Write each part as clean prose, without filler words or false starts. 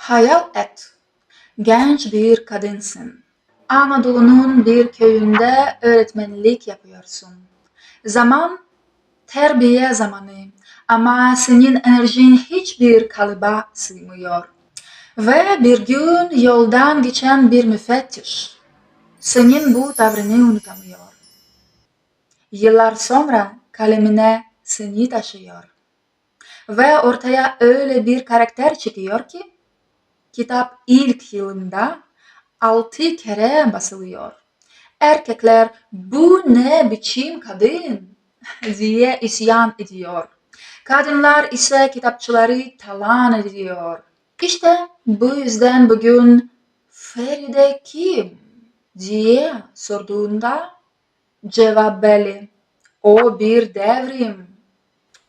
Hayal et, genç bir kadınsın. Anadolu'nun bir köyünde öğretmenlik yapıyorsun. Zaman terbiye zamanı ama senin enerjin hiçbir kalıba sığmıyor. Ve bir gün yoldan geçen bir müfettiş senin bu tavrını unutamıyor. Yıllar sonra kalemine seni taşıyor. Ve ortaya öyle bir karakter çıkıyor ki kitap ilk yılında 6 kere basılıyor. Erkekler bu ne biçim kadın diye isyan ediyor. Kadınlar ise kitapçıları talan ediyor. İşte bu yüzden bugün Feride kim diye sorduğunda cevap belli. O bir devrim.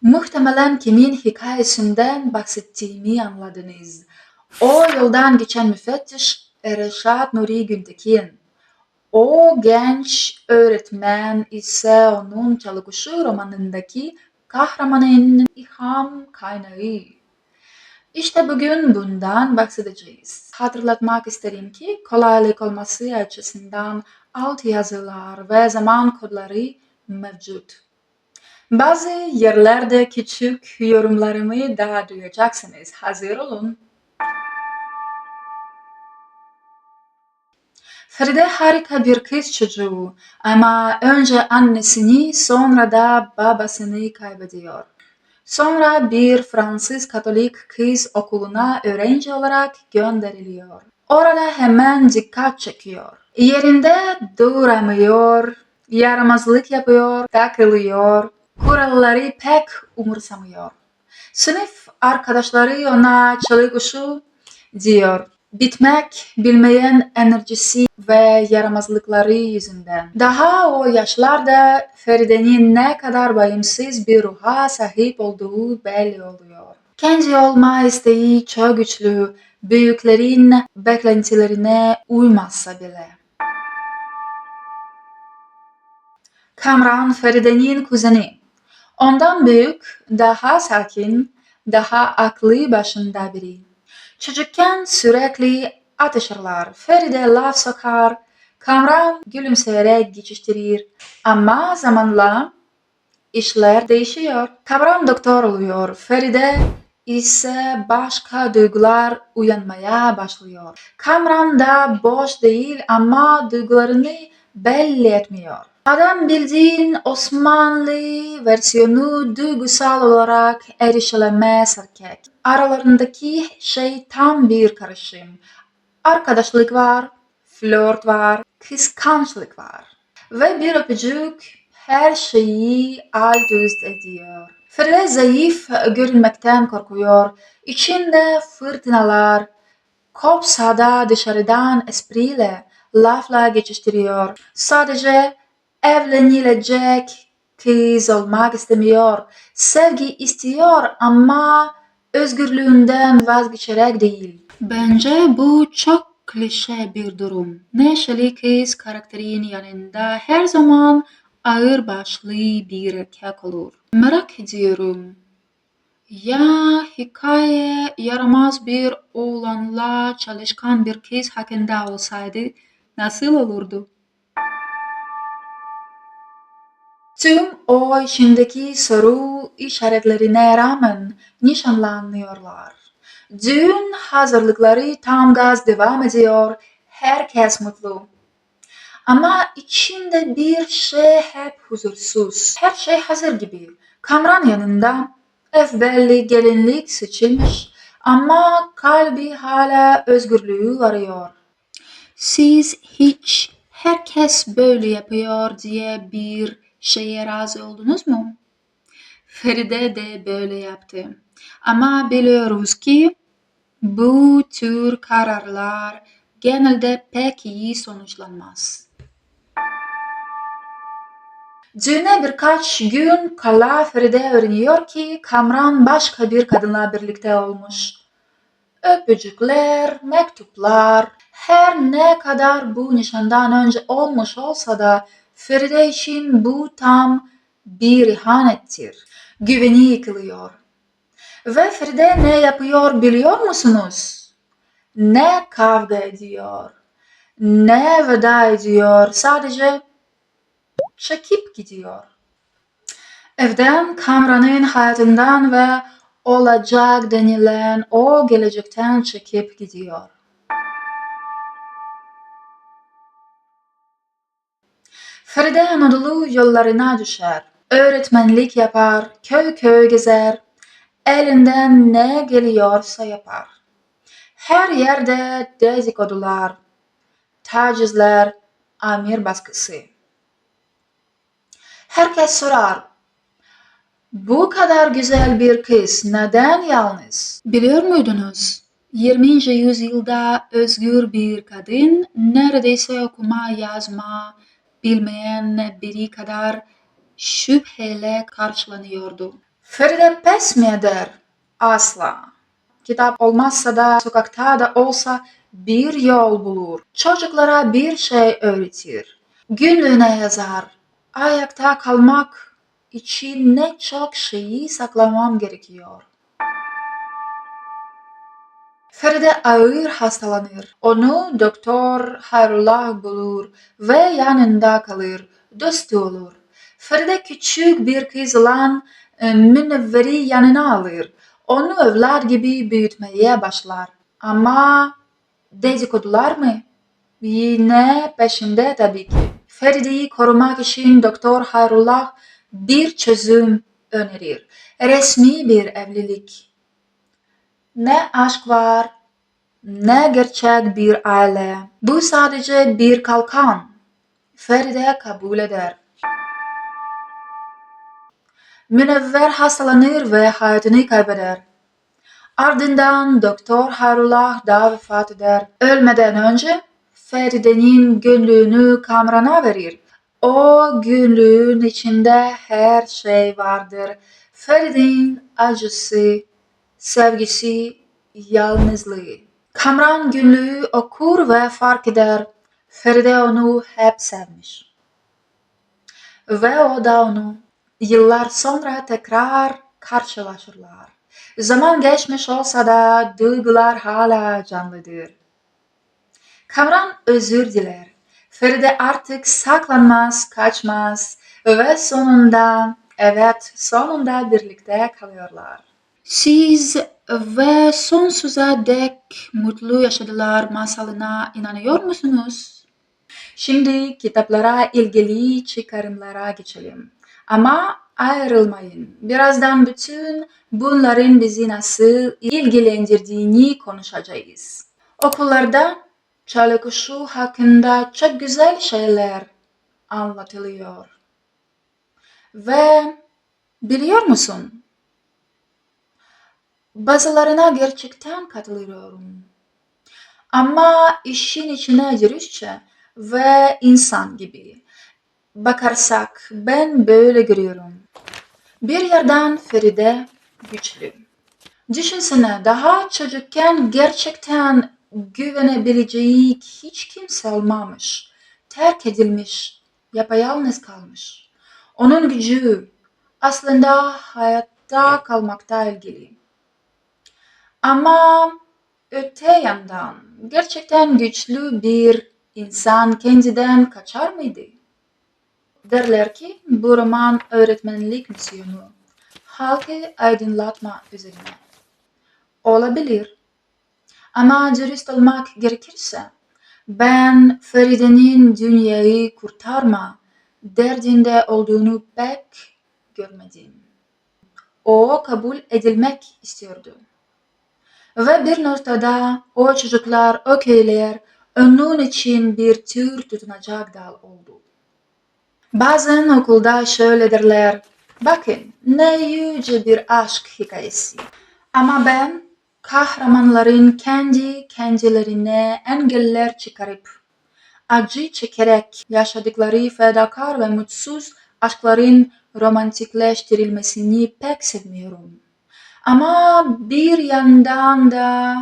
Muhtemelen kimin hikayesinden bahsettiğimi anladınız. O yoldan geçen müfettiş Reşat Nuri Güntekin. O genç öğretmen ise onun Çalıkuşu romanındaki kahramanın ilham kaynağı. İşte bugün bundan bahsedeceğiz. Hatırlatmak isterim ki kolaylık olması açısından altyazılar ve zaman kodları mevcut. Bazı yerlerde küçük yorumlarımı daha duyacaksınız. Hazır olun. Feride harika bir kız çocuğu ama önce annesini sonra da babasını kaybediyor. Sonra bir Fransız Katolik kız okuluna öğrenci olarak gönderiliyor. Orada hemen dikkat çekiyor. Yerinde duramıyor, yaramazlık yapıyor, takılıyor, kuralları pek umursamıyor. Sınıf arkadaşları ona çalıkuşu diyor. Bitmek bilmeyen enerjisi ve yaramazlıkları yüzünden. Daha o yaşlarda Feride'nin ne kadar bağımsız bir ruha sahip olduğu belli oluyor. Kendi olma isteği çok güçlü, büyüklerin beklentilerine uymazsa bile. Kamran Feride'nin kuzeni. Ondan büyük, daha sakin, daha aklı başında biri. Çocukken sürekli atışırlar. Feride laf sokar, Kamran gülümseyerek geçiştirir. Ama zamanla işler değişiyor. Kamran doktor oluyor. Feride ise başka duygular uyanmaya başlıyor. Kamran da boş değil ama duygularını belli etmiyor. Adam bildiğin Osmanlı versiyonu duygusal olarak erişilemez erkek. Aralarındaki şey tam bir karışım. Arkadaşlık var, flört var, kıskançlık var. Ve bir öpücük her şeyi alt üst ediyor. Feride zayıf görünmekten korkuyor. İçinde fırtınalar, kopsa da dışarıdan espriyle, lafla geçiştiriyor. Sadece evlenilecek kız olmak istemiyor. Sevgi istiyor ama özgürlüğünden vazgeçerek değil. Bence bu çok klişe bir durum. Neşeli kız karakterin yanında her zaman ağırbaşlı bir erkek olur. Merak ediyorum. Ya hikaye yaramaz bir oğlanla çalışkan bir kız hakkında olsaydı nasıl olurdu? Tüm o içindeki soru işaretlerine rağmen nişanlanıyorlar. Düğün hazırlıkları tam gaz devam ediyor. Herkes mutlu. Ama içinde bir şey hep huzursuz. Her şey hazır gibi. Kamran yanında. Ev belli, gelinlik seçilmiş. Ama kalbi hala özgürlüğü arıyor. Siz hiç herkes böyle yapıyor diye bir şeye razı oldunuz mu? Feride de böyle yaptı. Ama biliyoruz ki bu tür kararlar genelde pek iyi sonuçlanmaz. Düğüne birkaç gün kala Feride öğreniyor ki Kamran başka bir kadınla birlikte olmuş. Öpücükler, mektuplar, her ne kadar bu nişandan önce olmuş olsa da Feride için bu tam bir ihanettir. Güveni yıkılıyor. Ve Feride ne yapıyor biliyor musunuz? Ne kavga ediyor, ne veda ediyor, sadece çekip gidiyor. Evden, Kamran'ın hayatından ve olacak denilen o gelecekten çekip gidiyor. Feride Anadolu yollarına düşer. Öğretmenlik yapar, köy köy gezer. Elinden ne geliyorsa yapar. Her yerde dedikodular, tacizler, amir baskısı. Herkes sorar, bu kadar güzel bir kız neden yalnız? Biliyor muydunuz? 20. yüzyılda özgür bir kadın neredeyse okuma yazma bilmeyen biri kadar şüpheyle karşılanıyordu. Feride pes mi eder? Asla. Kitap olmazsa da sokakta da olsa bir yol bulur. Çocuklara bir şey öğretir. Günlüğüne yazar. Ayakta kalmak için ne çok şeyi saklamam gerekiyor. Feride ağır hastalanır. Onu doktor Hayrullah bulur ve yanında kalır. Dostu olur. Feride küçük bir kız olan Münevver'i yanına alır. Onu evlat gibi büyütmeye başlar. Ama dedikodular mı? Yine peşinde tabii ki. Feride'yi korumak için Doktor Hayrullah bir çözüm önerir. Resmi bir evlilik. Ne aşk var, ne gerçek bir aile. Bu sadece bir kalkan. Feride kabul eder. Münevver hastalanır ve hayatını kaybeder. Ardından Doktor Hayrullah da vefat eder. Ölmeden önce Feride'nin günlüğünü Kamran'a verir. O günlüğün içinde her şey vardır. Feride'nin acısı, sevgisi, yalnızlığı. Kamran günlüğü okur ve fark eder. Feride onu hep sevmiş. Ve o da onu. Yıllar sonra tekrar karşılaşırlar. Zaman geçmiş olsa da duygular hala canlıdır. Kamran özür diler. Feride artık saklanmaz, kaçmaz ve sonunda birlikte kalıyorlar. Siz ve sonsuza dek mutlu yaşadılar masalına inanıyor musunuz? Şimdi kitaplara ilgili çıkarımlara geçelim. Ama ayrılmayın. Birazdan bütün bunların bizi nasıl ilgilendirdiğini konuşacağız. Okullarda çalı kuşu hakkında çok güzel şeyler anlatılıyor. Ve biliyor musun? Bazılarına gerçekten katılıyorum. Ama işin içine dürüstçe ve insan gibi bakarsak ben böyle görüyorum. Bir yerden Feride güçlü. Düşünsene daha çocukken gerçekten güvenebileceği hiç kimse olmamış. Terk edilmiş, yapayalnız kalmış. Onun gücü aslında hayatta kalmakta ilgili. Ama öte yandan gerçekten güçlü bir insan kendinden kaçar mıydı? Derler ki bu roman öğretmenlik misyonu, halkı aydınlatma üzerine. Olabilir. Ama dürüst olmak gerekirse ben Feride'nin dünyayı kurtarma derdinde olduğunu pek görmedim. O kabul edilmek istiyordu. Ve bir noktada o çocuklar, o köyler onun için bir tür tutunacak dal oldu. Bazen okulda şöyle derler, bakın ne yüce bir aşk hikayesi. Ama ben kahramanların kendi kendilerine engeller çıkarıp acı çekerek yaşadıkları fedakar ve mutsuz aşkların romantikleştirilmesini pek sevmiyorum. Ama bir yandan da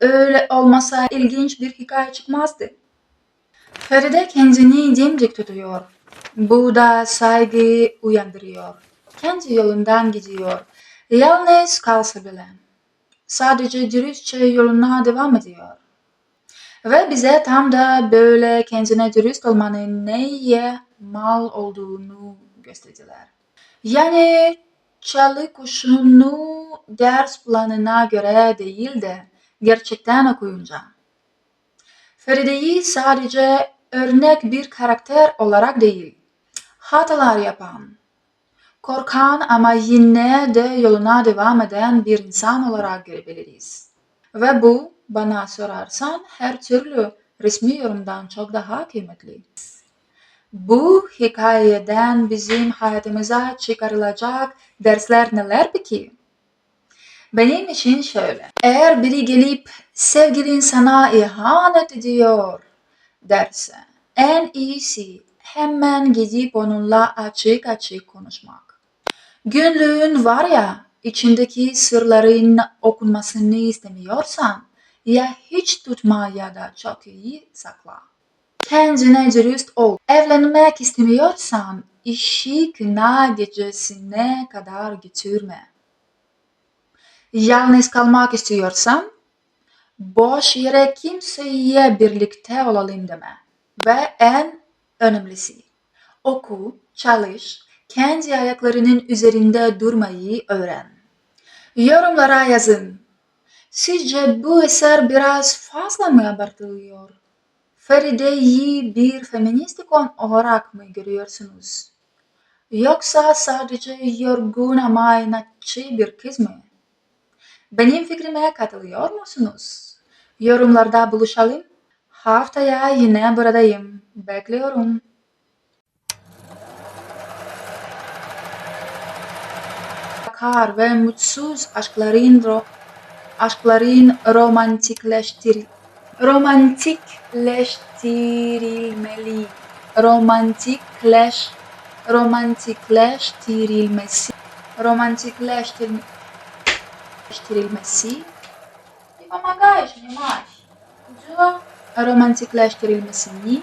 öyle olmasa ilginç bir hikaye çıkmazdı. Feride kendini dimdik tutuyor. Bu da saygı uyandırıyor. Kendi yolundan gidiyor. Yalnız kalsa bile. sadece dürüstçe yoluna devam ediyor. Ve bize tam da böyle kendine dürüst olmanın neye mal olduğunu gösterdiler. Yani çalı kuşunu ders planına göre değil de gerçekten okuyunca. Feride'yi sadece örnek bir karakter olarak değil, hatalar yapan, korkan ama yine de yoluna devam eden bir insan olarak görebiliriz. Ve bu, bana sorarsan, her türlü resmi yorumdan çok daha kıymetli. Bu hikayeden bizim hayatımıza çıkarılacak dersler neler peki? Benim için şöyle. Eğer biri gelip sevgilin sana ihanet ediyor derse, en iyisi hemen gidip onunla açık açık konuşmak. Günlüğün var ya, içindeki sırların okunmasını istemiyorsan, ya hiç tutma ya da çok iyi sakla. Kendine dürüst ol. Evlenmek istemiyorsan, işi kına gecesine kadar götürme. Yalnız kalmak istiyorsan, boş yere kimseye birlikte olalım deme. Ve en önemlisi, oku, çalış, kendi ayaklarının üzerinde durmayı öğren. Yorumlara yazın. Sizce bu eser biraz fazla mı abartılıyor? Feride'yi bir feminist ikon olarak mı görüyorsunuz? Yoksa sadece yorgun ama inatçı bir kız mı? Benim fikrime katılıyor musunuz? Yorumlarda buluşalım. Haftaya yine buradayım. Bekliyorum. Bakar ve mutsuz aşkların romantikleştirilmeli. Romantikleştirilmesi romantikleştirilmesi di pomagajesz, nie masz. Romantikleştirilmesini